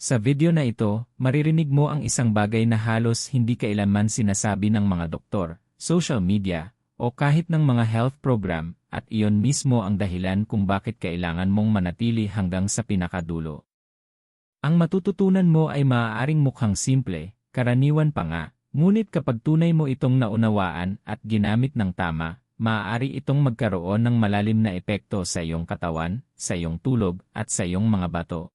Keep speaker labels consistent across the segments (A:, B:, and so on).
A: Sa video na ito, maririnig mo ang isang bagay na halos hindi kailanman sinasabi ng mga doktor, social media, o kahit ng mga health program, at iyon mismo ang dahilan kung bakit kailangan mong manatili hanggang sa pinakadulo. Ang matututunan mo ay maaaring mukhang simple, karaniwan pa nga, ngunit kapag tunay mo itong naunawaan at ginamit ng tama, maaari itong magkaroon ng malalim na epekto sa iyong katawan, sa iyong tulog, at sa iyong mga bato.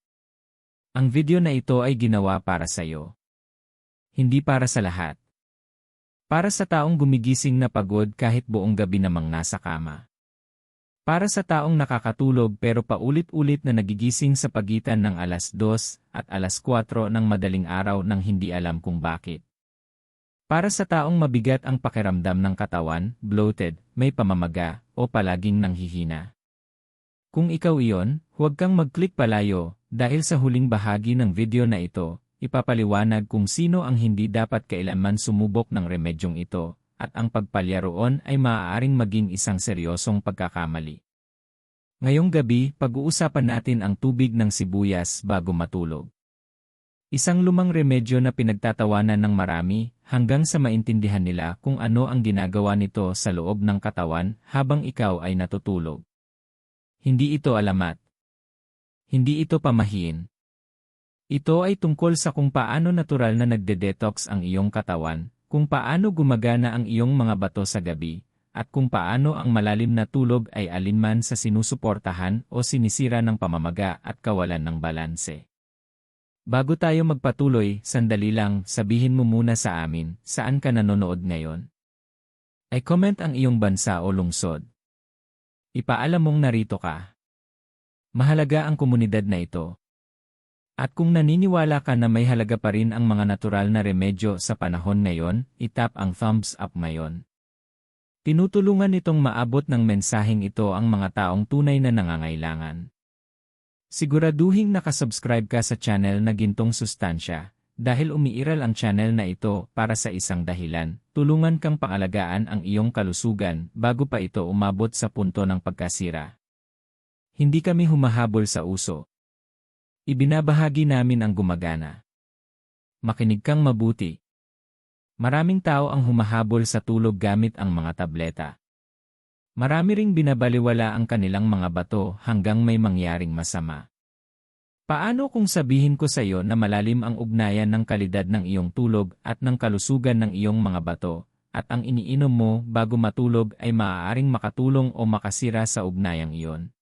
A: Ang video na ito ay ginawa para sa iyo. Hindi para sa lahat. Para sa taong gumigising na pagod kahit buong gabi namang nasa kama. Para sa taong nakakatulog pero paulit-ulit na nagigising sa pagitan ng alas 2 at alas 4 ng madaling araw nang hindi alam kung bakit. Para sa taong mabigat ang pakiramdam ng katawan, bloated, may pamamaga, o palaging nanghihina. Kung ikaw iyon, huwag kang mag-click palayo, dahil sa huling bahagi ng video na ito, ipapaliwanag kung sino ang hindi dapat kailanman sumubok ng remedyong ito, at ang pagpalya roon ay maaaring maging isang seryosong pagkakamali. Ngayong gabi, pag-uusapan natin ang tubig ng sibuyas bago matulog. Isang lumang remedyo na pinagtatawanan ng marami, hanggang sa maintindihan nila kung ano ang ginagawa nito sa loob ng katawan habang ikaw ay natutulog. Hindi ito alamat. Hindi ito pamahiin. Ito ay tungkol sa kung paano natural na nagde-detox ang iyong katawan, kung paano gumagana ang iyong mga bato sa gabi, at kung paano ang malalim na tulog ay alinman sa sinusuportahan o sinisira ng pamamaga at kawalan ng balanse. Bago tayo magpatuloy, sandali lang, sabihin mo muna sa amin, saan ka nanonood ngayon? I-comment ang iyong bansa o lungsod. Ipaalam mong narito ka. Mahalaga ang komunidad na ito. At kung naniniwala ka na may halaga pa rin ang mga natural na remedyo sa panahon ngayon, itap ang thumbs up ngayon. Tinutulungan nitong maabot ng mensaheng ito ang mga taong tunay na nangangailangan. Siguraduhing nakasubscribe ka sa channel na Gintong Sustansya, dahil umiiral ang channel na ito para sa isang dahilan, tulungan kang pangalagaan ang iyong kalusugan bago pa ito umabot sa punto ng pagkasira. Hindi kami humahabol sa uso. Ibinabahagi namin ang gumagana. Makinig kang mabuti. Maraming tao ang humahabol sa tulog gamit ang mga tableta. Marami ring binabaliwala ang kanilang mga bato hanggang may mangyaring masama. Paano kung sabihin ko sa iyo na malalim ang ugnayan ng kalidad ng iyong tulog at ng kalusugan ng iyong mga bato, at ang iniinom mo bago matulog ay maaaring makatulong o makasira sa ugnayang iyon?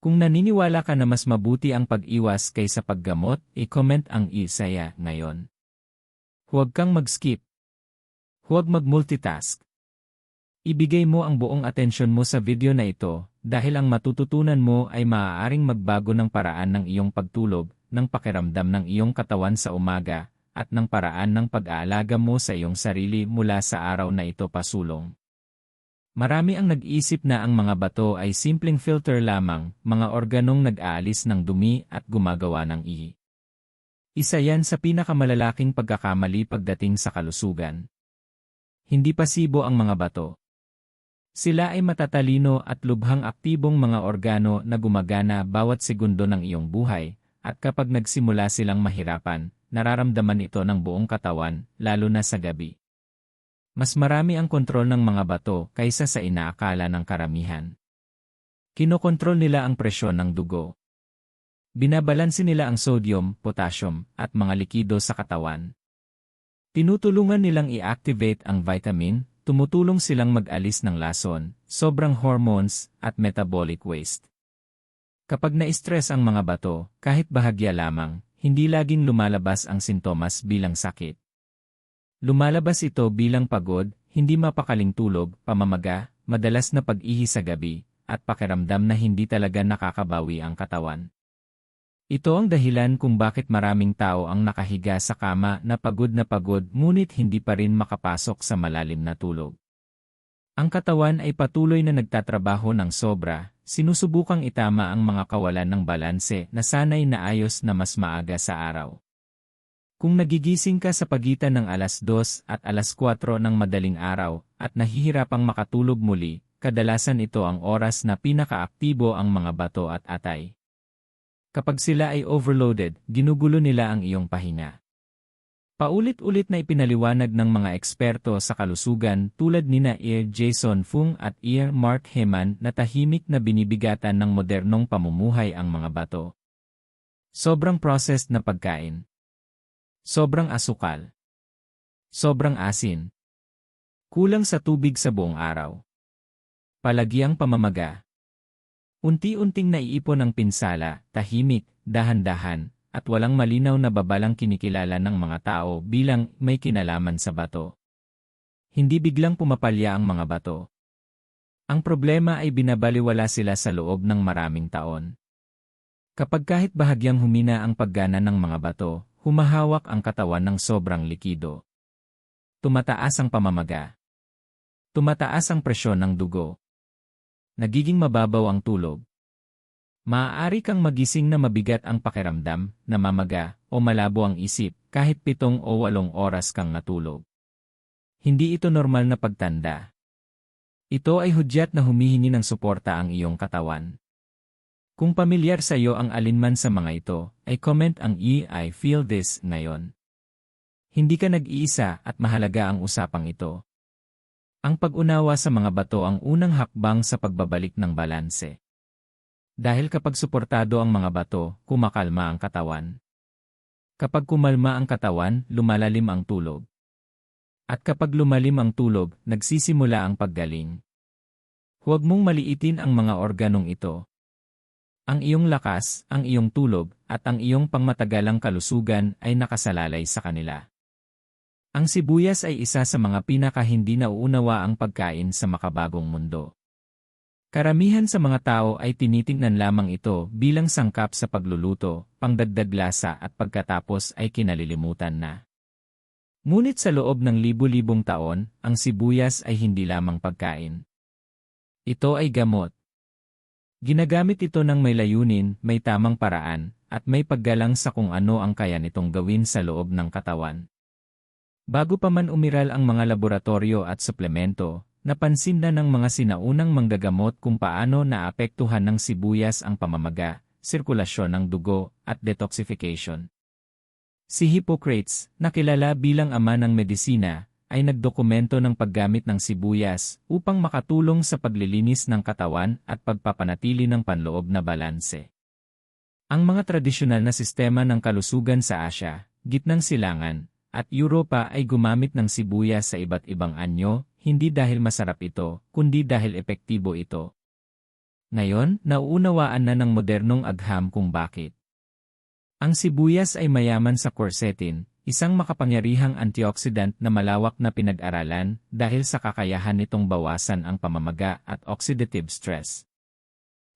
A: Kung naniniwala ka na mas mabuti ang pag-iwas kaysa paggamot, i-comment ang isaya ngayon. Huwag kang mag-skip. Huwag mag-multitask. Ibigay mo ang buong atensyon mo sa video na ito, dahil ang matututunan mo ay maaaring magbago ng paraan ng iyong pagtulog, ng pakiramdam ng iyong katawan sa umaga, at ng paraan ng pag-aalaga mo sa iyong sarili mula sa araw na ito pasulong. Marami ang nag-iisip na ang mga bato ay simpleng filter lamang, mga organong nag-aalis ng dumi at gumagawa ng ihi. Isa yan sa pinakamalalaking pagkakamali pagdating sa kalusugan. Hindi pasibo ang mga bato. Sila ay matatalino at lubhang aktibong mga organo na gumagana bawat segundo ng iyong buhay, at kapag nagsimula silang mahirapan, nararamdaman ito ng buong katawan, lalo na sa gabi. Mas marami ang kontrol ng mga bato kaysa sa inaakala ng karamihan. Kinokontrol nila ang presyon ng dugo. Binabalanse nila ang sodium, potassium, at mga likido sa katawan. Tinutulungan nilang i-activate ang vitamin, tumutulong silang mag-alis ng lason, sobrang hormones, at metabolic waste. Kapag na-stress ang mga bato, kahit bahagya lamang, hindi laging lumalabas ang sintomas bilang sakit. Lumalabas ito bilang pagod, hindi mapakaling tulog, pamamaga, madalas na pag-ihi sa gabi, at pakiramdam na hindi talaga nakakabawi ang katawan. Ito ang dahilan kung bakit maraming tao ang nakahiga sa kama na pagod ngunit hindi pa rin makapasok sa malalim na tulog. Ang katawan ay patuloy na nagtatrabaho ng sobra, sinusubukang itama ang mga kawalan ng balanse na sanay na ayos na mas maaga sa araw. Kung nagigising ka sa pagitan ng alas 2 at alas 4 ng madaling araw at nahihirapang makatulog muli, kadalasan ito ang oras na pinakaaktibo ang mga bato at atay. Kapag sila ay overloaded, ginugulo nila ang iyong pahinga. Paulit-ulit na ipinaliwanag ng mga eksperto sa kalusugan tulad nina Ir Jason Fung at Ir Mark Heman na tahimik na binibigatan ng modernong pamumuhay ang mga bato. Sobrang processed na pagkain. Sobrang asukal. Sobrang asin. Kulang sa tubig sa buong araw. Palagiang pamamaga. Unti-unting naiipon ang pinsala, tahimik, dahan-dahan, at walang malinaw na babalang kinikilala ng mga tao bilang may kinalaman sa bato. Hindi biglang pumapalya ang mga bato. Ang problema ay binabaliwala sila sa loob ng maraming taon. Kapag kahit bahagyang humina ang paggana ng mga bato, humahawak ang katawan ng sobrang likido. Tumataas ang pamamaga. Tumataas ang presyon ng dugo. Nagiging mababaw ang tulog. Maaari kang magising na mabigat ang pakiramdam, namamaga, o malabo ang isip, kahit 7 o 8 oras kang natulog. Hindi ito normal na pagtanda. Ito ay hudyat na humihingi ng suporta ang iyong katawan. Kung pamilyar sa iyo ang alinman sa mga ito, ay comment ang I feel this ngayon. Hindi ka nag-iisa at mahalaga ang usapang ito. Ang pag-unawa sa mga bato ang unang hakbang sa pagbabalik ng balanse. Dahil kapag suportado ang mga bato, kumakalma ang katawan. Kapag kumalma ang katawan, lumalalim ang tulog. At kapag lumalim ang tulog, nagsisimula ang paggaling. Huwag mong maliitin ang mga organong ito. Ang iyong lakas, ang iyong tulog, at ang iyong pangmatagalang kalusugan ay nakasalalay sa kanila. Ang sibuyas ay isa sa mga pinaka-hindi nauunawa ang pagkain sa makabagong mundo. Karamihan sa mga tao ay tinitingnan lamang ito bilang sangkap sa pagluluto, pangdagdag lasa at pagkatapos ay kinalilimutan na. Ngunit sa loob ng libu-libong taon, ang sibuyas ay hindi lamang pagkain. Ito ay gamot. Ginagamit ito ng may layunin, may tamang paraan, at may paggalang sa kung ano ang kaya nitong gawin sa loob ng katawan. Bago pa man umiral ang mga laboratorio at suplemento, napansin na ng mga sinaunang manggagamot kung paano naapektuhan ng sibuyas ang pamamaga, sirkulasyon ng dugo, at detoxification. Si Hippocrates, na kilala bilang ama ng medisina, ay nagdokumento ng paggamit ng sibuyas upang makatulong sa paglilinis ng katawan at pagpapanatili ng panloob na balanse. Ang mga tradisyonal na sistema ng kalusugan sa Asya, Gitnang Silangan, at Europa ay gumamit ng sibuyas sa iba't ibang anyo, hindi dahil masarap ito, kundi dahil epektibo ito. Ngayon, nauunawaan na ng modernong agham kung bakit. Ang sibuyas ay mayaman sa quercetin, isang makapangyarihang antioxidant na malawak na pinag-aralan dahil sa kakayahan nitong bawasan ang pamamaga at oxidative stress.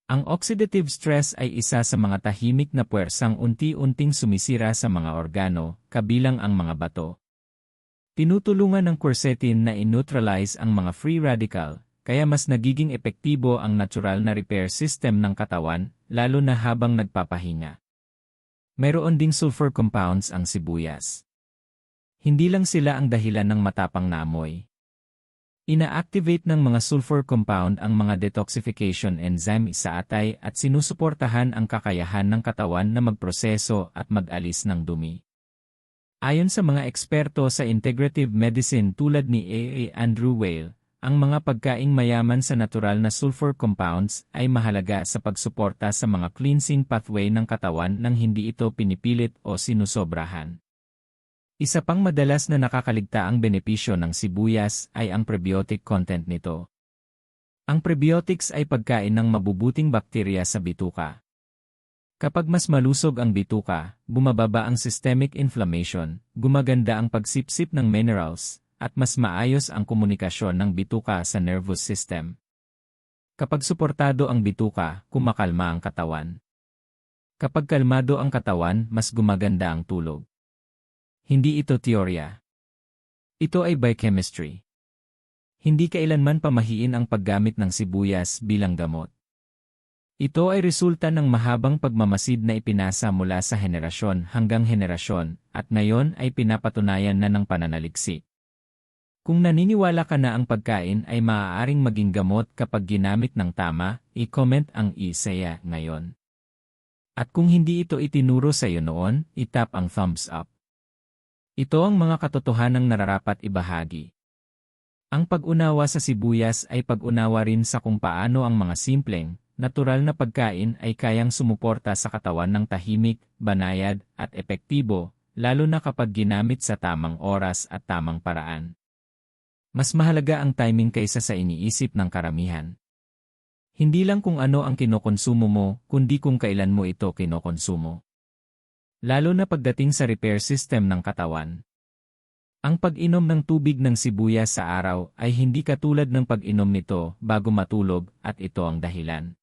A: Ang oxidative stress ay isa sa mga tahimik na puwersang unti-unting sumisira sa mga organo, kabilang ang mga bato. Tinutulungan ng quercetin na i-neutralize ang mga free radical, kaya mas nagiging epektibo ang natural na repair system ng katawan, lalo na habang nagpapahinga. Mayroon ding sulfur compounds ang sibuyas. Hindi lang sila ang dahilan ng matapang na amoy. Ina-activate ng mga sulfur compound ang mga detoxification enzyme sa atay at sinusuportahan ang kakayahan ng katawan na magproseso at mag-alis ng dumi. Ayon sa mga eksperto sa integrative medicine tulad ni A. Andrew Weil, ang mga pagkaing mayaman sa natural na sulfur compounds ay mahalaga sa pagsuporta sa mga cleansing pathway ng katawan nang hindi ito pinipilit o sinusobrahan. Isa pang madalas na nakakaligtaang benepisyo ng sibuyas ay ang prebiotic content nito. Ang prebiotics ay pagkain ng mabubuting bakterya sa bituka. Kapag mas malusog ang bituka, bumababa ang systemic inflammation, gumaganda ang pagsipsip ng minerals, at mas maayos ang komunikasyon ng bituka sa nervous system. Kapag suportado ang bituka, kumakalma ang katawan. Kapag kalmado ang katawan, mas gumaganda ang tulog. Hindi ito teorya. Ito ay biochemistry. Hindi kailanman pamahiin ang paggamit ng sibuyas bilang gamot. Ito ay resulta ng mahabang pagmamasid na ipinasa mula sa henerasyon hanggang henerasyon at ngayon ay pinapatunayan na ng pananaliksik. Kung naniniwala ka na ang pagkain ay maaaring maging gamot kapag ginamit ng tama, i-comment ang isaya ngayon. At kung hindi ito itinuro sa iyo noon, itap ang thumbs up. Ito ang mga katotohanang nararapat ibahagi. Ang pag-unawa sa sibuyas ay pag-unawa rin sa kung paano ang mga simpleng, natural na pagkain ay kayang sumuporta sa katawan ng tahimik, banayad, at epektibo, lalo na kapag ginamit sa tamang oras at tamang paraan. Mas mahalaga ang timing kaysa sa iniisip ng karamihan. Hindi lang kung ano ang kinokonsumo mo, kundi kung kailan mo ito kinokonsumo. Lalo na pagdating sa repair system ng katawan. Ang pag-inom ng tubig ng sibuyas sa araw ay hindi katulad ng pag-inom nito bago matulog at ito ang dahilan.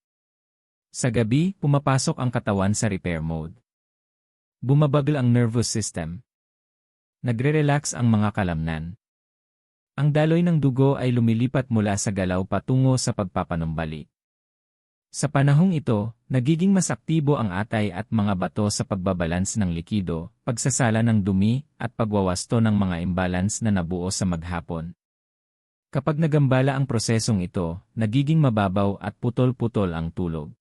A: Sa gabi, pumapasok ang katawan sa repair mode. Bumabagal ang nervous system. Nagre-relax ang mga kalamnan. Ang daloy ng dugo ay lumilipat mula sa galaw patungo sa pagpapanumbalik. Sa panahong ito, nagiging mas aktibo ang atay at mga bato sa pagbabalans ng likido, pagsasala ng dumi, at pagwawasto ng mga imbalance na nabuo sa maghapon. Kapag nagambala ang prosesong ito, nagiging mababaw at putol-putol ang tulog.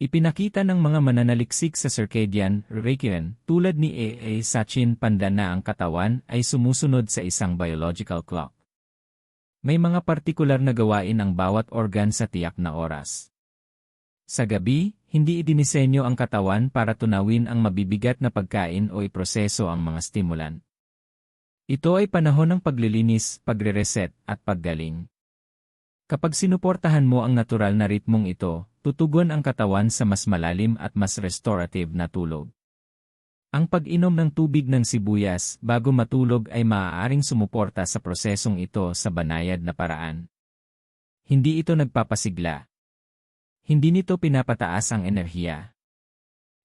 A: Ipinakita ng mga mananaliksik sa circadian rhythm tulad ni A.A. Sachin Panda na ang katawan ay sumusunod sa isang biological clock. May mga partikular na gawain ang bawat organ sa tiyak na oras. Sa gabi, hindi idinisenyo ang katawan para tunawin ang mabibigat na pagkain o iproseso ang mga stimulan. Ito ay panahon ng paglilinis, pagre-reset, at paggaling. Kapag sinuportahan mo ang natural na ritmong ito, tutugon ang katawan sa mas malalim at mas restorative na tulog. Ang pag-inom ng tubig ng sibuyas bago matulog ay maaaring sumuporta sa prosesong ito sa banayad na paraan. Hindi ito nagpapasigla. Hindi nito pinapataas ang enerhiya.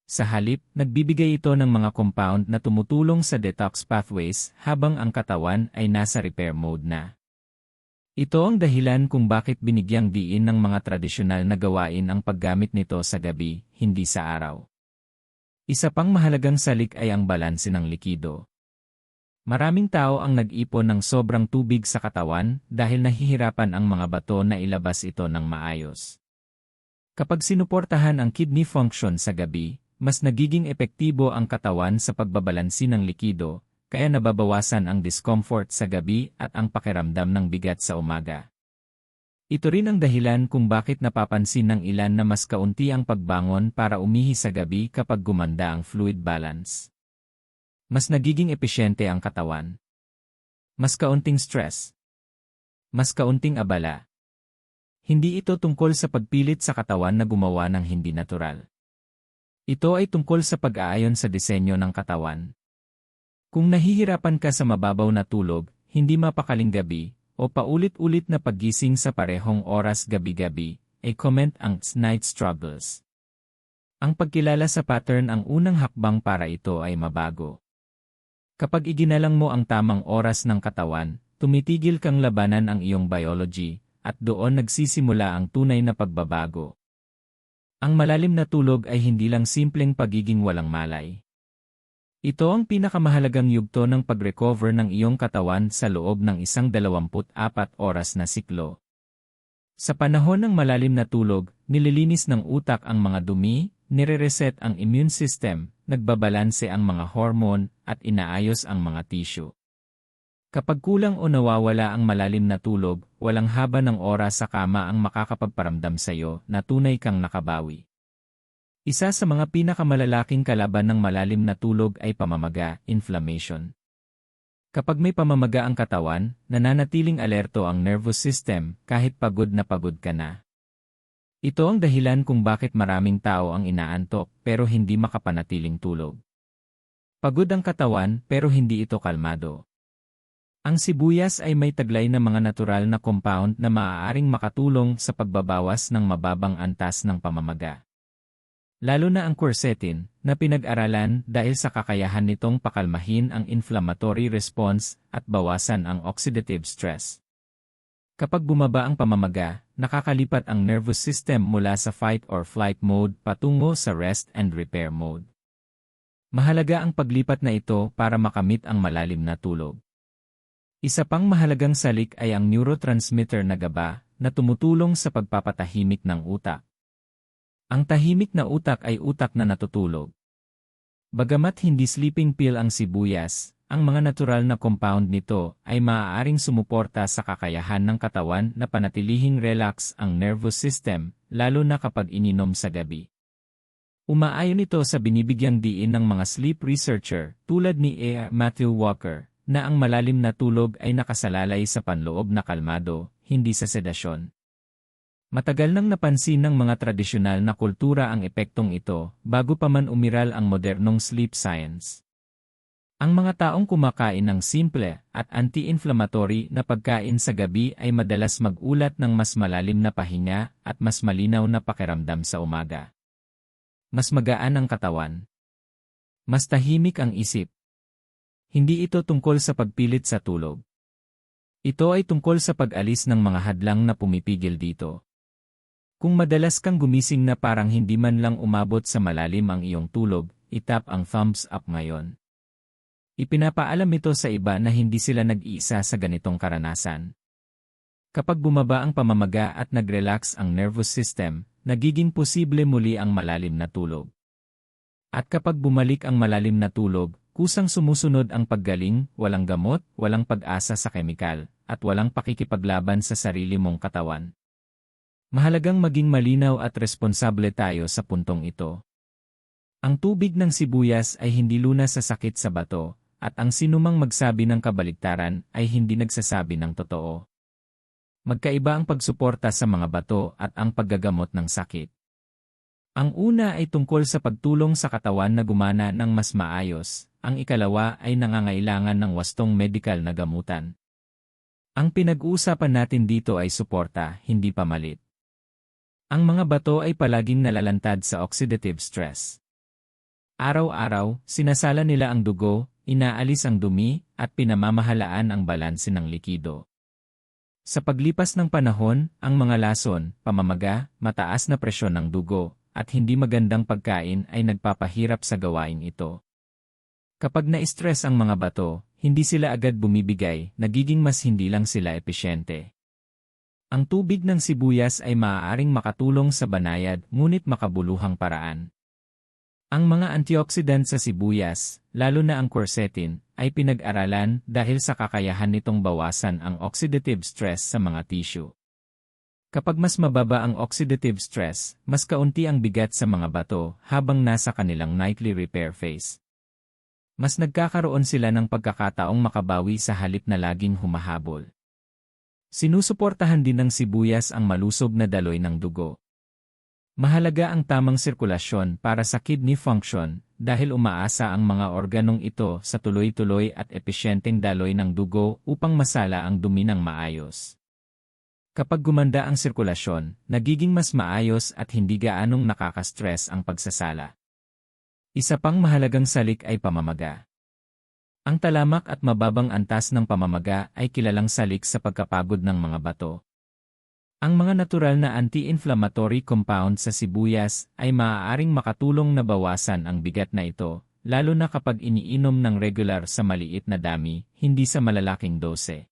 A: Sa halip, nagbibigay ito ng mga compound na tumutulong sa detox pathways habang ang katawan ay nasa repair mode na. Ito ang dahilan kung bakit binigyang diin ng mga tradisyonal na gawain ang paggamit nito sa gabi, hindi sa araw. Isa pang mahalagang salik ay ang balanse ng likido. Maraming tao ang nag-ipon ng sobrang tubig sa katawan dahil nahihirapan ang mga bato na ilabas ito ng maayos. Kapag sinuportahan ang kidney function sa gabi, mas nagiging epektibo ang katawan sa pagbabalansi ng likido, kaya nababawasan ang discomfort sa gabi at ang pakiramdam ng bigat sa umaga. Ito rin ang dahilan kung bakit napapansin ng ilan na mas kaunti ang pagbangon para umihi sa gabi kapag gumanda ang fluid balance. Mas nagiging epesyente ang katawan. Mas kaunting stress. Mas kaunting abala. Hindi ito tungkol sa pagpilit sa katawan na gumawa ng hindi natural. Ito ay tungkol sa pag-aayon sa disenyo ng katawan. Kung nahihirapan ka sa mababaw na tulog, hindi mapakaling gabi, o paulit-ulit na paggising sa parehong oras gabi-gabi, ay comment ang night struggles. Ang pagkilala sa pattern ang unang hakbang para ito ay mabago. Kapag iginalang mo ang tamang oras ng katawan, tumitigil kang labanan ang iyong biology, at doon nagsisimula ang tunay na pagbabago. Ang malalim na tulog ay hindi lang simpleng pagiging walang malay. Ito ang pinakamahalagang yugto ng pag-recover ng iyong katawan sa loob ng 124 oras na siklo. Sa panahon ng malalim na tulog, nililinis ng utak ang mga dumi, nire-reset ang immune system, nagbabalanse ang mga hormone, at inaayos ang mga tissue. Kapag kulang o nawawala ang malalim na tulog, walang haba ng oras sa kama ang makakapagparamdam sa iyo na tunay kang nakabawi. Isa sa mga pinakamalalaking kalaban ng malalim na tulog ay pamamaga, inflammation. Kapag may pamamaga ang katawan, nananatiling alerto ang nervous system kahit pagod ka na. Ito ang dahilan kung bakit maraming tao ang inaantok pero hindi makapanatiling tulog. Pagod ang katawan pero hindi ito kalmado. Ang sibuyas ay may taglay na mga natural na compound na maaaring makatulong sa pagbabawas ng mababang antas ng pamamaga. Lalo na ang quercetin, na pinag-aralan dahil sa kakayahan nitong pakalmahin ang inflammatory response at bawasan ang oxidative stress. Kapag bumaba ang pamamaga, nakakalipat ang nervous system mula sa fight or flight mode patungo sa rest and repair mode. Mahalaga ang paglipat na ito para makamit ang malalim na tulog. Isa pang mahalagang salik ay ang neurotransmitter na GABA na tumutulong sa pagpapatahimik ng utak. Ang tahimik na utak ay utak na natutulog. Bagamat hindi sleeping pill ang sibuyas, ang mga natural na compound nito ay maaaring sumuporta sa kakayahan ng katawan na panatilihing relax ang nervous system, lalo na kapag ininom sa gabi. Umaayon ito sa binibigyang diin ng mga sleep researcher tulad ni Matthew Walker, na ang malalim na tulog ay nakasalalay sa panloob na kalmado, hindi sa sedasyon. Matagal nang napansin ng mga tradisyonal na kultura ang epektong ito, bago pa man umiral ang modernong sleep science. Ang mga taong kumakain ng simple at anti-inflammatory na pagkain sa gabi ay madalas mag-ulat ng mas malalim na pahinga at mas malinaw na pakiramdam sa umaga. Mas magaan ang katawan. Mas tahimik ang isip. Hindi ito tungkol sa pagpilit sa tulog. Ito ay tungkol sa pag-alis ng mga hadlang na pumipigil dito. Kung madalas kang gumising na parang hindi man lang umabot sa malalim ang iyong tulog, itap ang thumbs up ngayon. Ipinapaalam ito sa iba na hindi sila nag-iisa sa ganitong karanasan. Kapag bumaba ang pamamaga at nag-relax ang nervous system, nagiging posible muli ang malalim na tulog. At kapag bumalik ang malalim na tulog, kusang sumusunod ang paggaling, walang gamot, walang pag-asa sa kemikal, at walang pakikipaglaban sa sarili mong katawan. Mahalagang maging malinaw at responsable tayo sa puntong ito. Ang tubig ng sibuyas ay hindi lunas sa sakit sa bato, at ang sinumang magsabi ng kabaligtaran ay hindi nagsasabi ng totoo. Magkaiba ang pagsuporta sa mga bato at ang paggagamot ng sakit. Ang una ay tungkol sa pagtulong sa katawan na gumana ng mas maayos, ang ikalawa ay nangangailangan ng wastong medikal na gamutan. Ang pinag-uusapan natin dito ay suporta, hindi pamalit. Ang mga bato ay palaging nalalantad sa oxidative stress. Araw-araw, sinasala nila ang dugo, inaalis ang dumi, at pinamamahalaan ang balanse ng likido. Sa paglipas ng panahon, ang mga lason, pamamaga, mataas na presyon ng dugo, at hindi magandang pagkain ay nagpapahirap sa gawain ito. Kapag na-stress ang mga bato, hindi sila agad bumibigay, nagiging mas hindi lang sila epesyente. Ang tubig ng sibuyas ay maaaring makatulong sa banayad ngunit makabuluhang paraan. Ang mga antioxidant sa sibuyas, lalo na ang quercetin, ay pinag-aralan dahil sa kakayahan nitong bawasan ang oxidative stress sa mga tissue. Kapag mas mababa ang oxidative stress, mas kaunti ang bigat sa mga bato habang nasa kanilang nightly repair phase. Mas nagkakaroon sila ng pagkakataong makabawi sa halip na laging humahabol. Sinusuportahan din ng sibuyas ang malusog na daloy ng dugo. Mahalaga ang tamang sirkulasyon para sa kidney function dahil umaasa ang mga organong ito sa tuloy-tuloy at epesyenteng daloy ng dugo upang masala ang dumi ng maayos. Kapag gumanda ang sirkulasyon, nagiging mas maayos at hindi gaanong nakaka-stress ang pagsasala. Isa pang mahalagang salik ay pamamaga. Ang talamak at mababang antas ng pamamaga ay kilalang salik sa pagkapagod ng mga bato. Ang mga natural na anti-inflammatory compound sa sibuyas ay maaaring makatulong na bawasan ang bigat na ito, lalo na kapag iniinom ng regular sa maliit na dami, hindi sa malalaking dose.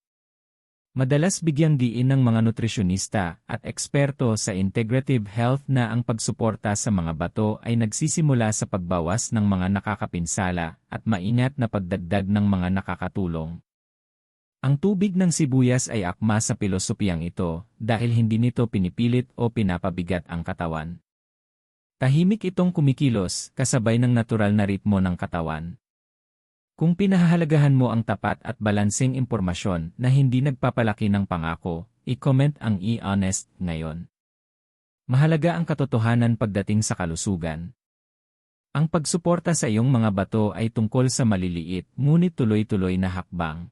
A: Madalas bigyang diin ng mga nutrisyonista at eksperto sa integrative health na ang pagsuporta sa mga bato ay nagsisimula sa pagbawas ng mga nakakapinsala at maingat na pagdagdag ng mga nakakatulong. Ang tubig ng sibuyas ay akma sa pilosopiyang ito dahil hindi nito pinipilit o pinapabigat ang katawan. Tahimik itong kumikilos kasabay ng natural na ritmo ng katawan. Kung pinahahalagahan mo ang tapat at balanseng impormasyon na hindi nagpapalaki ng pangako, i-comment ang e-honest ngayon. Mahalaga ang katotohanan pagdating sa kalusugan. Ang pagsuporta sa iyong mga bato ay tungkol sa maliliit ngunit tuloy-tuloy na hakbang.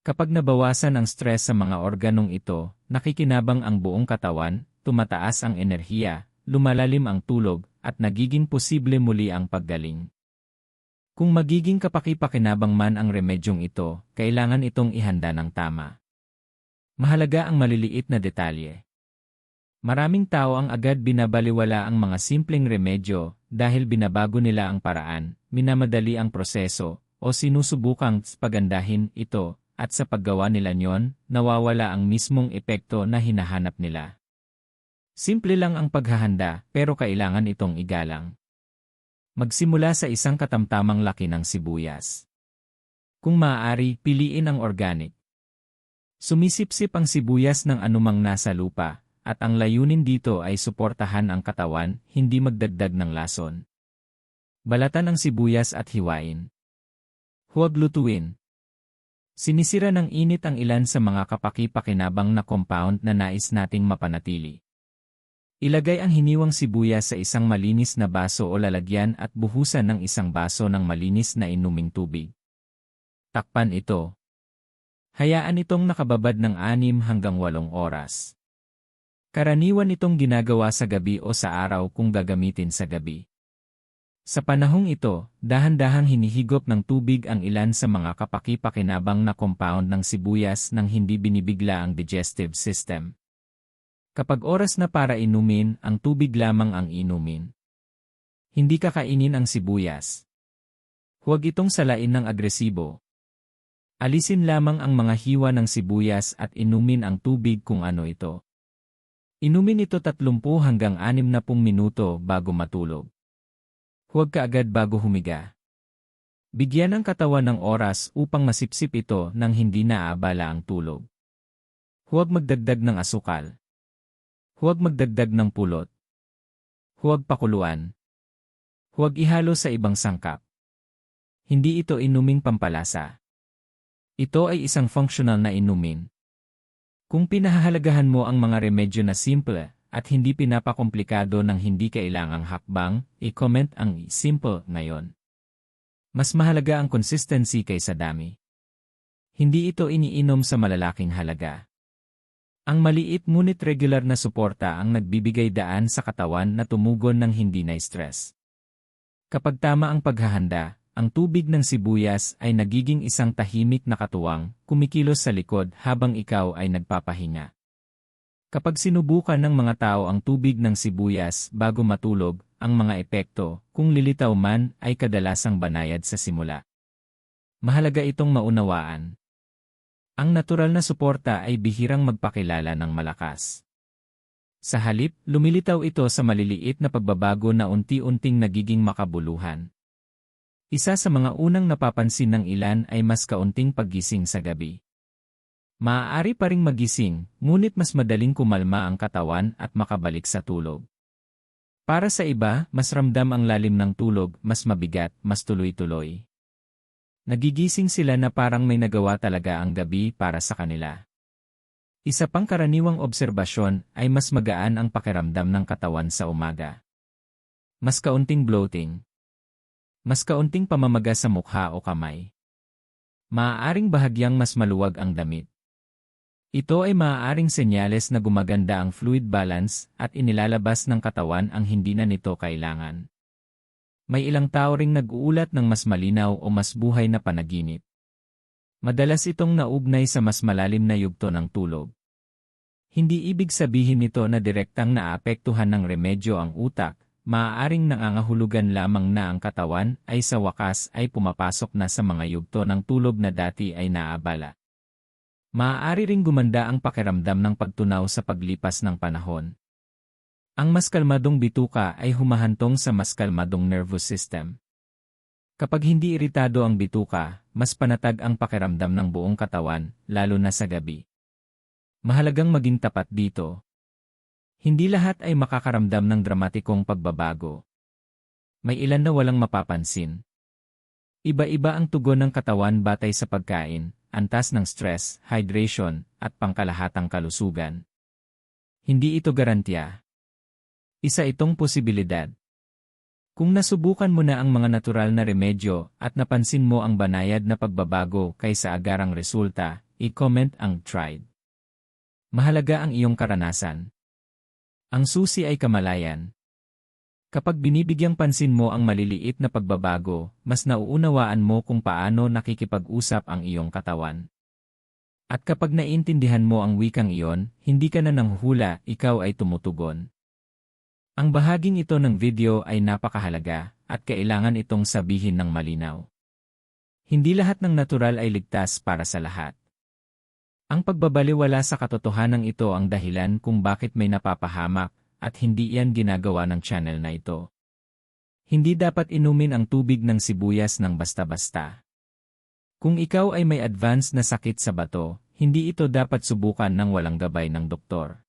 A: Kapag nabawasan ang stress sa mga organong ito, nakikinabang ang buong katawan, tumataas ang enerhiya, lumalalim ang tulog, at nagiging posible muli ang paggaling. Kung magiging kapaki-pakinabang man ang remedyong ito, kailangan itong ihanda ng tama. Mahalaga ang maliliit na detalye. Maraming tao ang agad binabaliwala ang mga simpleng remedyo dahil binabago nila ang paraan, minamadali ang proseso, o sinusubukang pagandahin ito. At sa paggawa nila nyon, nawawala ang mismong epekto na hinahanap nila. Simple lang ang paghahanda pero kailangan itong igalang. Magsimula sa isang katamtamang laki ng sibuyas. Kung maaari, piliin ang organic. Sumisipsip ang sibuyas ng anumang nasa lupa, at ang layunin dito ay suportahan ang katawan, hindi magdagdag ng lason. Balatan ang sibuyas at hiwain. Huwag lutuin. Sinisira ng init ang ilan sa mga kapaki-pakinabang na compound na nais nating mapanatili. Ilagay ang hiniwang sibuyas sa isang malinis na baso o lalagyan at buhusan ng isang baso ng malinis na inuming tubig. Takpan ito. Hayaan itong nakababad ng 6 hanggang 8 oras. Karaniwan itong ginagawa sa gabi o sa araw kung gagamitin sa gabi. Sa panahong ito, dahan-dahang hinihigop ng tubig ang ilan sa mga kapaki-pakinabang na compound ng sibuyas nang hindi binibigla ang digestive system. Kapag oras na para inumin, ang tubig lamang ang inumin. Hindi kakainin ang sibuyas. Huwag itong salain ng agresibo. Alisin lamang ang mga hiwa ng sibuyas at inumin ang tubig kung ano ito. Inumin ito 30 hanggang 60 minuto bago matulog. Huwag kaagad bago humiga. Bigyan ang katawan ng oras upang masipsip ito nang hindi naaabala ang tulog. Huwag magdagdag ng asukal. Huwag magdagdag ng pulot. Huwag pakuluan. Huwag ihalo sa ibang sangkap. Hindi ito inuming pampalasa. Ito ay isang functional na inumin. Kung pinahahalagahan mo ang mga remedyo na simple at hindi pinapakomplikado ng hindi kailangang hakbang, i-comment ang simple ngayon. Mas mahalaga ang consistency kaysa dami. Hindi ito iniinom sa malalaking halaga. Ang maliit ngunit regular na suporta ang nagbibigay daan sa katawan na tumugon ng hindi na-stress. Kapag tama ang paghahanda, ang tubig ng sibuyas ay nagiging isang tahimik na katuwang, kumikilos sa likod habang ikaw ay nagpapahinga. Kapag sinubukan ng mga tao ang tubig ng sibuyas bago matulog, ang mga epekto, kung lilitaw man, ay kadalasang banayad sa simula. Mahalaga itong maunawaan. Ang natural na suporta ay bihirang magpakilala ng malakas. Sa halip, lumilitaw ito sa maliliit na pagbabago na unti-unting nagiging makabuluhan. Isa sa mga unang napapansin ng ilan ay mas kaunting paggising sa gabi. Maaari pa ring magising, ngunit mas madaling kumalma ang katawan at makabalik sa tulog. Para sa iba, mas ramdam ang lalim ng tulog, mas mabigat, mas tuloy-tuloy. Nagigising sila na parang may nagawa talaga ang gabi para sa kanila. Isa pang karaniwang obserbasyon ay mas magaan ang pakiramdam ng katawan sa umaga. Mas kaunting bloating. Mas kaunting pamamaga sa mukha o kamay. Maaaring bahagyang mas maluwag ang damit. Ito ay maaaring senyales na gumaganda ang fluid balance at inilalabas ng katawan ang hindi na nito kailangan. May ilang tao ring nag-uulat ng mas malinaw o mas buhay na panaginip. Madalas itong naugnay sa mas malalim na yugto ng tulog. Hindi ibig sabihin nito na direktang naapektuhan ng remedyo ang utak, maaaring nangangahulugan lamang na ang katawan ay sa wakas ay pumapasok na sa mga yugto ng tulog na dati ay naabala. Maaari ring gumanda ang pakiramdam ng pagtunaw sa paglipas ng panahon. Ang mas kalmadong bituka ay humahantong sa mas kalmadong nervous system. Kapag hindi iritado ang bituka, mas panatag ang pakiramdam ng buong katawan, lalo na sa gabi. Mahalagang maging tapat dito. Hindi lahat ay makakaramdam ng dramatikong pagbabago. May ilan na walang mapapansin. Iba-iba ang tugon ng katawan batay sa pagkain, antas ng stress, hydration, at pangkalahatang kalusugan. Hindi ito garantiya. Isa itong posibilidad. Kung nasubukan mo na ang mga natural na remedyo at napansin mo ang banayad na pagbabago kaysa agarang resulta, i-comment ang tried. Mahalaga ang iyong karanasan. Ang susi ay kamalayan. Kapag binibigyang pansin mo ang maliliit na pagbabago, mas nauunawaan mo kung paano nakikipag-usap ang iyong katawan. At kapag naiintindihan mo ang wikang iyon, hindi ka na nanghuhula, ikaw ay tumutugon. Ang bahaging ito ng video ay napakahalaga at kailangan itong sabihin ng malinaw. Hindi lahat ng natural ay ligtas para sa lahat. Ang pagbabaliwala sa katotohanan ito ang dahilan kung bakit may napapahamak, at hindi iyan ginagawa ng channel na ito. Hindi dapat inumin ang tubig ng sibuyas ng basta-basta. Kung ikaw ay may advanced na sakit sa bato, hindi ito dapat subukan ng walang gabay ng doktor.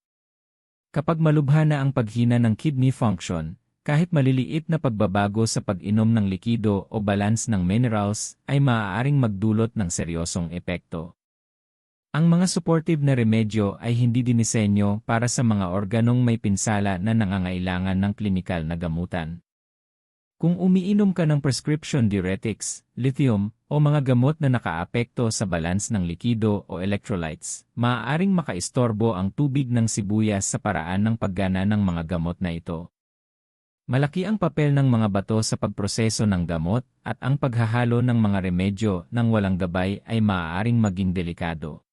A: Kapag malubha na ang paghina ng kidney function, kahit maliliit na pagbabago sa pag-inom ng likido o balance ng minerals ay maaaring magdulot ng seryosong epekto. Ang mga supportive na remedyo ay hindi dinisenyo para sa mga organong may pinsala na nangangailangan ng klinikal na gamutan. Kung umiinom ka ng prescription diuretics, lithium, o mga gamot na nakaapekto sa balance ng likido o electrolytes, maaaring makaistorbo ang tubig ng sibuyas sa paraan ng paggana ng mga gamot na ito. Malaki ang papel ng mga bato sa pagproseso ng gamot at ang paghahalo ng mga remedyo ng walang gabay ay maaaring maging delikado.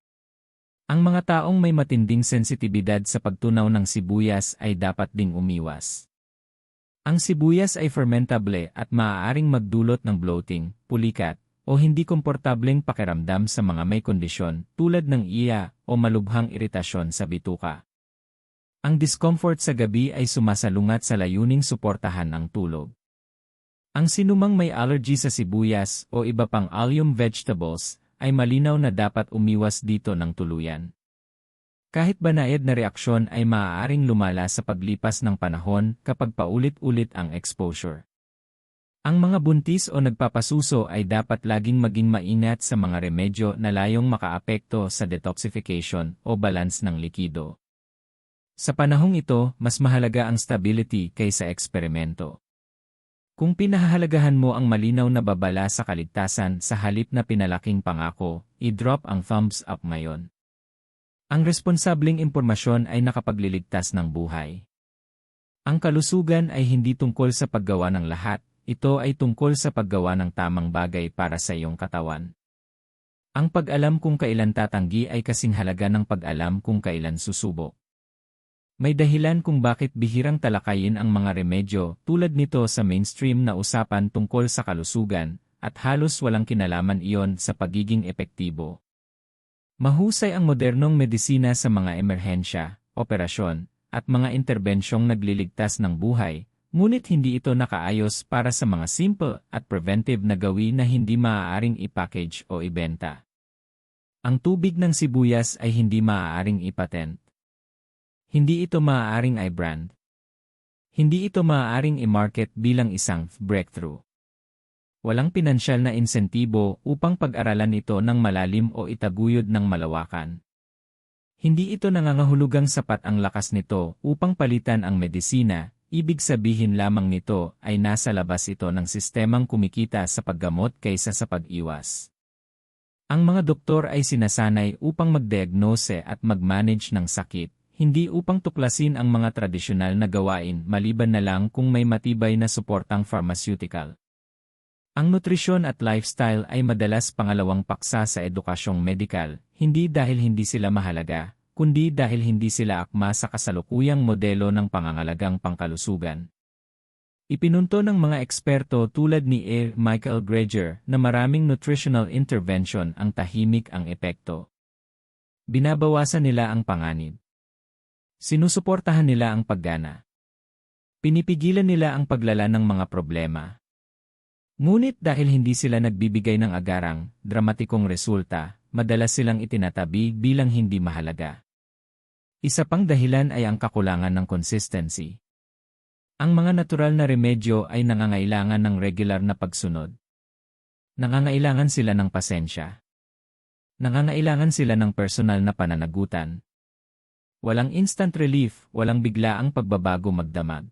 A: Ang mga taong may matinding sensitibidad sa pagtunaw ng sibuyas ay dapat ding umiwas. Ang sibuyas ay fermentable at maaaring magdulot ng bloating, pulikat, o hindi komportableng pakiramdam sa mga may kondisyon tulad ng iya o malubhang iritasyon sa bituka. Ang discomfort sa gabi ay sumasalungat sa layuning suportahan ang tulog. Ang sinumang may allergy sa sibuyas o iba pang allium vegetables ay malinaw na dapat umiwas dito ng tuluyan. Kahit banayad na reaksyon ay maaaring lumala sa paglipas ng panahon kapag paulit-ulit ang exposure. Ang mga buntis o nagpapasuso ay dapat laging maging maingat sa mga remedyo na layong makaapekto sa detoxification o balance ng likido. Sa panahong ito, mas mahalaga ang stability kaysa eksperimento. Kung pinahahalagahan mo ang malinaw na babala sa kaligtasan sa halip na pinalaking pangako, i-drop ang thumbs up ngayon. Ang responsableng impormasyon ay nakapagliligtas ng buhay. Ang kalusugan ay hindi tungkol sa paggawa ng lahat, ito ay tungkol sa paggawa ng tamang bagay para sa iyong katawan. Ang pag-alam kung kailan tatanggi ay kasing halaga ng pag-alam kung kailan susubok. May dahilan kung bakit bihirang talakayin ang mga remedyo tulad nito sa mainstream na usapan tungkol sa kalusugan, at halos walang kinalaman iyon sa pagiging epektibo. Mahusay ang modernong medisina sa mga emerhensya, operasyon, at mga interbensyong nagliligtas ng buhay, ngunit hindi ito nakaayos para sa mga simple at preventive na gawin na hindi maaaring i-package o ibenta. Ang tubig ng sibuyas ay hindi maaaring ipatent. Hindi ito maaaring i-brand. Hindi ito maaaring i-market bilang isang breakthrough. Walang pinansyal na insentibo upang pag-aralan ito ng malalim o itaguyod ng malawakan. Hindi ito nangangahulugang sapat ang lakas nito upang palitan ang medisina, ibig sabihin lamang nito ay nasa labas ito ng sistemang kumikita sa paggamot kaysa sa pag-iwas. Ang mga doktor ay sinasanay upang mag-diagnose at mag-manage ng sakit, hindi upang tuklasin ang mga tradisyonal na gawain maliban na lang kung may matibay na suportang pharmaceutical. Ang nutrisyon at lifestyle ay madalas pangalawang paksa sa edukasyong medikal, hindi dahil hindi sila mahalaga, kundi dahil hindi sila akma sa kasalukuyang modelo ng pangangalagang pangkalusugan. Ipinunto ng mga eksperto tulad ni A. Michael Greger na maraming nutritional intervention ang tahimik ang epekto. Binabawasan nila ang panganib. Sinusuportahan nila ang paggana. Pinipigilan nila ang paglala ng mga problema. Ngunit dahil hindi sila nagbibigay ng agarang, dramatikong resulta, madalas silang itinatabi bilang hindi mahalaga. Isa pang dahilan ay ang kakulangan ng consistency. Ang mga natural na remedyo ay nangangailangan ng regular na pagsunod. Nangangailangan sila ng pasensya. Nangangailangan sila ng personal na pananagutan. Walang instant relief, walang biglaang pagbabago magdamag.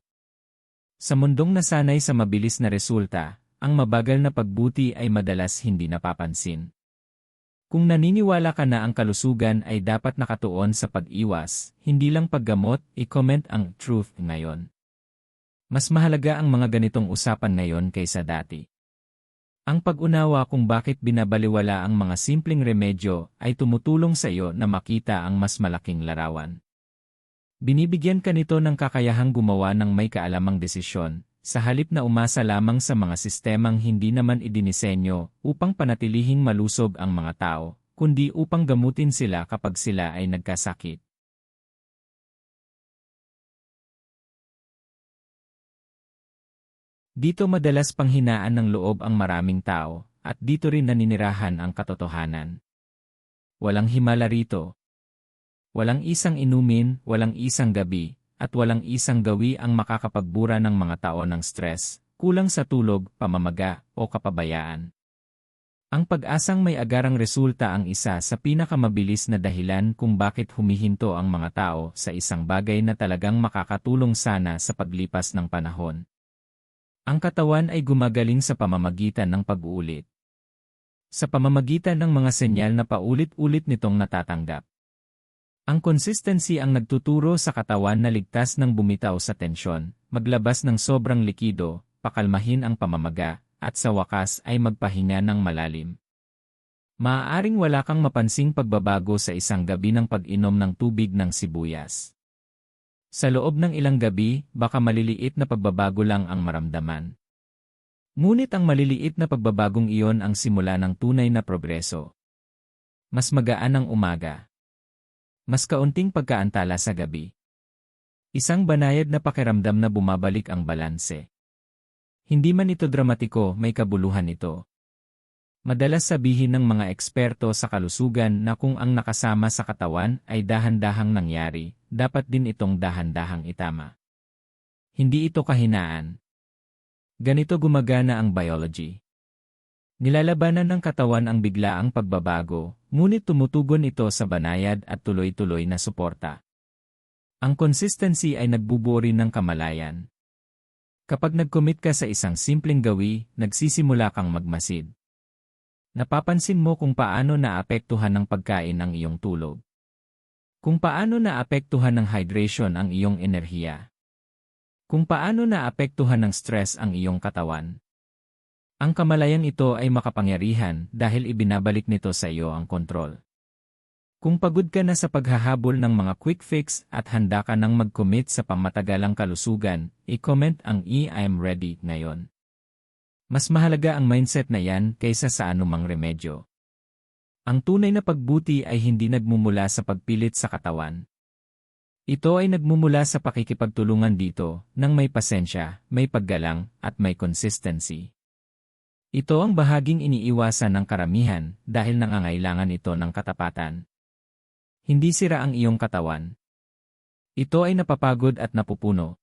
A: Sa mundong nasanay sa mabilis na resulta, ang mabagal na pagbuti ay madalas hindi napapansin. Kung naniniwala ka na ang kalusugan ay dapat nakatuon sa pag-iwas, hindi lang paggamot, i-comment ang truth ngayon. Mas mahalaga ang mga ganitong usapan ngayon kaysa dati. Ang pag-unawa kung bakit binabaliwala ang mga simpleng remedyo ay tumutulong sa iyo na makita ang mas malaking larawan. Binibigyan ka nito ng kakayahang gumawa ng may kaalamang desisyon, sa halip na umasa lamang sa mga sistemang hindi naman idinisenyo upang panatilihing malusog ang mga tao, kundi upang gamutin sila kapag sila ay nagkasakit. Dito madalas panghinaan ng loob ang maraming tao, at dito rin naninirahan ang katotohanan. Walang himala rito. Walang isang inumin, walang isang gabi, at walang isang gawi ang makakapagbura ng mga tao ng stress, kulang sa tulog, pamamaga, o kapabayaan. Ang pag-asang may agarang resulta ang isa sa pinakamabilis na dahilan kung bakit humihinto ang mga tao sa isang bagay na talagang makakatulong sana sa paglipas ng panahon. Ang katawan ay gumagaling sa pamamagitan ng pag-uulit. Sa pamamagitan ng mga senyal na paulit-ulit nitong natatanggap. Ang consistency ang nagtuturo sa katawan na ligtas ng bumitaw sa tensyon, maglabas ng sobrang likido, pakalmahin ang pamamaga, at sa wakas ay magpahinga ng malalim. Maaaring wala kang mapansing pagbabago sa isang gabi ng pag-inom ng tubig ng sibuyas. Sa loob ng ilang gabi, baka maliliit na pagbabago lang ang maramdaman. Ngunit ang maliliit na pagbabagong iyon ang simula ng tunay na progreso. Mas magaan ang umaga. Mas kaunting pagkaantala sa gabi. Isang banayad na pakiramdam na bumabalik ang balanse. Hindi man ito dramatiko, may kabuluhan ito. Madalas sabihin ng mga eksperto sa kalusugan na kung ang nakasama sa katawan ay dahan-dahang nangyari, dapat din itong dahan-dahang itama. Hindi ito kahinaan. Ganito gumagana ang biology. Nilalabanan ng katawan ang biglaang pagbabago, ngunit tumutugon ito sa banayad at tuloy-tuloy na suporta. Ang consistency ay nagbubuo rin ng kamalayan. Kapag nag-commit ka sa isang simpleng gawi, nagsisimula kang magmasid. Napapansin mo kung paano naapektuhan ng pagkain ang iyong tulog. Kung paano naapektuhan ng hydration ang iyong enerhiya. Kung paano naapektuhan ng stress ang iyong katawan. Ang kamalayan ito ay makapangyarihan dahil ibinabalik nito sa iyo ang kontrol. Kung pagod ka na sa paghahabol ng mga quick fix at handa ka nang mag-commit sa pangmatagalang kalusugan, i-comment ang I'm ready ngayon. Mas mahalaga ang mindset na yan kaysa sa anumang remedyo. Ang tunay na pagbuti ay hindi nagmumula sa pagpilit sa katawan. Ito ay nagmumula sa pakikipagtulungan dito, nang may pasensya, may paggalang, at may consistency. Ito ang bahaging iniiwasan ng karamihan dahil nangangailangan ito ng katapatan. Hindi sira ang iyong katawan. Ito ay napapagod at napupuno.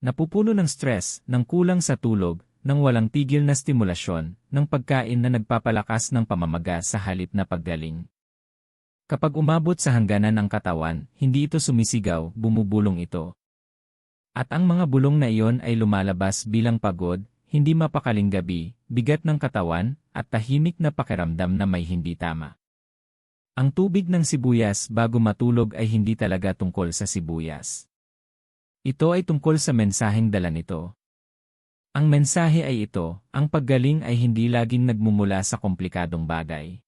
A: Napupuno ng stress, ng kulang sa tulog, ng walang tigil na stimulasyon, ng pagkain na nagpapalakas ng pamamaga sa halip na paggaling. Kapag umabot sa hangganan ng katawan, hindi ito sumisigaw, bumubulong ito. At ang mga bulong na iyon ay lumalabas bilang pagod, hindi mapakaling gabi, bigat ng katawan, at tahimik na pakiramdam na may hindi tama. Ang tubig ng sibuyas bago matulog ay hindi talaga tungkol sa sibuyas. Ito ay tungkol sa mensaheng dala nito. Ang mensahe ay ito, ang paggaling ay hindi laging nagmumula sa komplikadong bagay.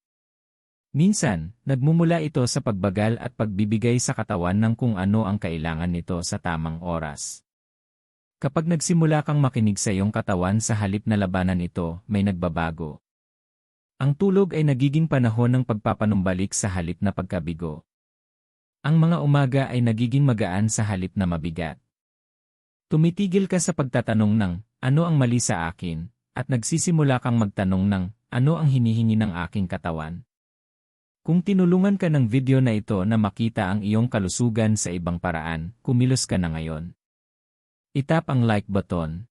A: Minsan, nagmumula ito sa pagbagal at pagbibigay sa katawan ng kung ano ang kailangan nito sa tamang oras. Kapag nagsimula kang makinig sa iyong katawan sa halip na labanan ito, may nagbabago. Ang tulog ay nagiging panahon ng pagpapanumbalik sa halip na pagkabigo. Ang mga umaga ay nagiging magaan sa halip na mabigat. Tumitigil ka sa pagtatanong ng, ano ang mali sa akin, at nagsisimula kang magtanong ng, ano ang hinihingi ng aking katawan. Kung tinulungan ka ng video na ito na makita ang iyong kalusugan sa ibang paraan, kumilos ka na ngayon. Itap ang like button.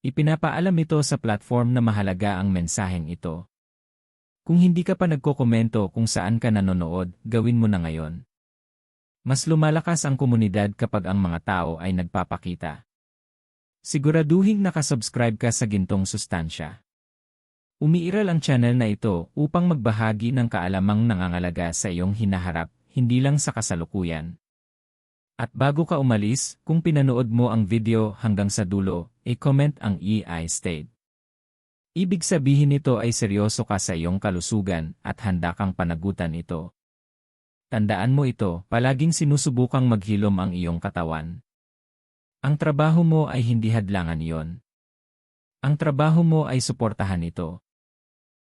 A: Ipinapaalam ito sa platform na mahalaga ang mensaheng ito. Kung hindi ka pa nagkokomento kung saan ka nanonood, gawin mo na ngayon. Mas lumalakas ang komunidad kapag ang mga tao ay nagpapakita. Siguraduhing nakasubscribe ka sa gintong sustansya. Umiiral ang channel na ito upang magbahagi ng kaalamang nangangalaga sa iyong hinaharap, hindi lang sa kasalukuyan. At bago ka umalis, kung pinanood mo ang video hanggang sa dulo, i-comment ang I stayed. Ibig sabihin nito ay seryoso ka sa iyong kalusugan at handa kang panagutan ito. Tandaan mo ito, palaging sinusubukang maghilom ang iyong katawan. Ang trabaho mo ay hindi hadlangan iyon. Ang trabaho mo ay suportahan ito.